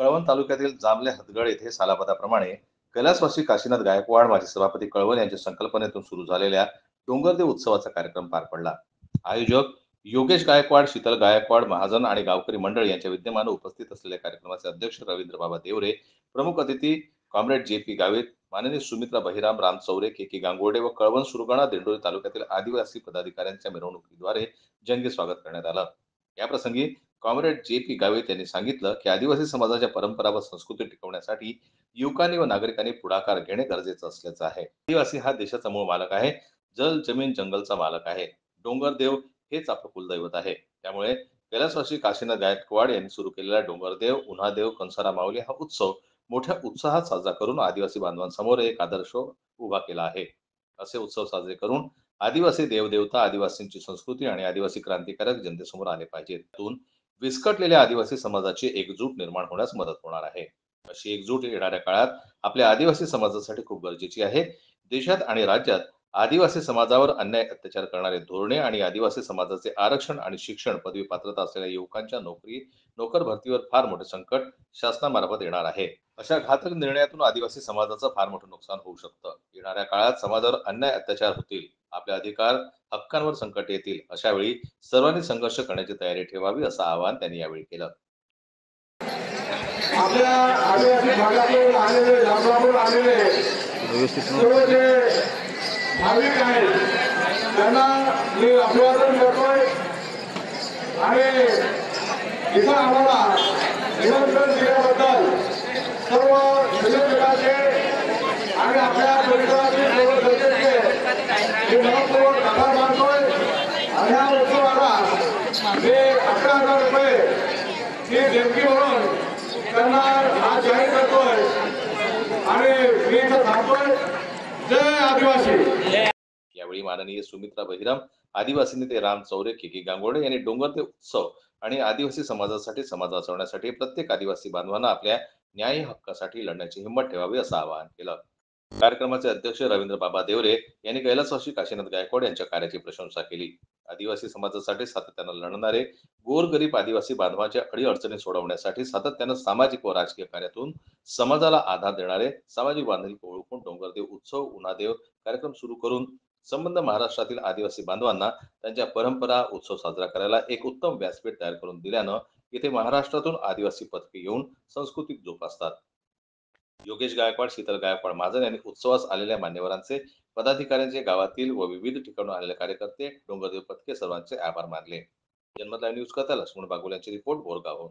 कळवण तालुक्यातील जांभले हदगड येथे सालाबादाप्रमाणे कैलासवासी काशीनाथ गायकवाड माजी सभापती कळवण यांच्या संकल्पनेतून सुरू झालेल्या डोंगरदेव उत्सवाचा कार्यक्रम पार पडला. आयोजक योगेश गायकवाड, शीतल गायकवाड, महाजन आणि गावकरी मंडळ यांच्या विद्यमाने उपस्थित असलेल्या कार्यक्रमाचे अध्यक्ष रवींद्र बाबा देवरे, प्रमुख अतिथी कॉम्रेड जे.पी. गावित, माननीय सुमित्रा बहिराम, राम चौरे, के.के. गांगोर्डे व कळवण सुरगाणा दिंडोरी तालुक्यातील आदिवासी पदाधिकाऱ्यांच्या मिरवणुकीद्वारे जंगी स्वागत करण्यात आलं. याप्रसंगी कॉम्रेड जे.पी. गावित यांनी सांगितलं की आदिवासी समाजाच्या परंपरा व संस्कृती टिकवण्यासाठी युवकांनी व नागरिकांनी पुढाकार घेणे गरजेचं असल्याचं आहे. आदिवासी हा देशाचा मूळ मालक आहे. जल, जमीन, जंगलचा मालक आहे. डोंगरदेव हेच आपलं कुलदैवत आहे. त्यामुळे कैलासवासी काशीनाथ गायकवाड यांनी सुरू केलेला डोंगरदेव, उन्हादेव, कंसारा माऊली हा उत्सव मोठ्या उत्साहात साजरा करून आदिवासी बांधवांसमोर एक आदर्श उभा केला आहे. असे उत्सव साजरे करून आदिवासी देवदेवता, आदिवासींची संस्कृती आणि आदिवासी क्रांतिकारक जनतेसमोर आले पाहिजेत. त्यातून विस्कटलेल्या आदिवासी समाजाची एकजूट निर्माण होण्यास मदत होणार आहे. अशी एकजूट येणाऱ्या काळात आपल्या आदिवासी समाजासाठी खूप गरजेची आहे. देशात आणि राज्यात आदिवासी समाजावर अन्याय अत्याचार करणारे धोरणे आणि आदिवासी समाजाचे आरक्षण आणि शिक्षण पदवी पात्रता असलेल्या युवकांच्या नोकर भरतीवर फार मोठे संकट शासनामार्फत येणार आहे. अशा घातक निर्णयातून आदिवासी समाजाचं फार मोठं नुकसान होऊ शकतं. येणाऱ्या काळात समाजावर अन्याय अत्याचार होतील, आपले अधिकार हक्कांवर संकट येतील. अशा वेळी सर्वांनी संघर्ष करण्याची तयारी ठेवावी असं आवाहन त्यांनी यावेळी केलं. आपल्या आदिवासी भागातून आलेले, लांबलांबून आलेले सर्व जे भाविक आहेत त्यांना मी अभिवादन करतोय आणि इथं आम्हाला निमंत्रण दिल्याबद्दल सर्व संयोजकांचे आणि आपल्या परिसरातील सर्व सदस्यांचे मी मनपूर्वक आभार मानतोय. आणि या उत्सवाला मी 11,000 रुपये ही देणगी म्हणून त्यांना आज जाहीर करतोय आणि मी इथं थांबतोय. जय आदिवासी. यावेळी माननीय सुमित्रा बहिराम, आदिवासी नेते राम चौरे, के.के. गांगोर्डे यांनी डोंगरदेव उत्सव आणि आदिवासी समाजासाठी, समाज वाचवण्यासाठी प्रत्येक आदिवासी बांधवांना आपल्या न्यायी हक्कासाठी लढण्याची हिंमत ठेवावी असं आवाहन केलं. कार्यक्रमाचे अध्यक्ष रवींद्र बाबा देवरे यांनी कैलासवासी काशीनाथ गायकवाड यांच्या कार्याची प्रशंसा केली. आदिवासी समाजासाठी सातत्यानं लढणारे गोरगरीब आदिवासी बांधवांच्या अडीअडचणी सोडवण्यासाठी सातत्यानं सामाजिक व राजकीय कार्यातून समाजाला आधार देणारे सामाजिक बांधिलकी ओळखून डोंगरदेव उत्सव, उन्हादेव कार्यक्रम सुरू करून संबंध महाराष्ट्रातील आदिवासी बांधवांना त्यांच्या परंपरा, उत्सव साजरा करायला एक उत्तम व्यासपीठ तयार करून दिल्यानं इथे महाराष्ट्रातून आदिवासी पथके येऊन संस्कृती जोपासतात. योगेश गायकवाड, शीतल गायकवाड, महाजन यांनी उत्सवास आलेल्या मान्यवरांचे, पदाधिकाऱ्यांचे, गावातील व विविध ठिकाणून आलेले कार्यकर्ते, डोंगरदेव पथके सर्वांचे आभार मानले. जन्मत लाईव्ह न्यूज करता लक्ष्मण बागुल यांची रिपोर्ट बोरगावहून.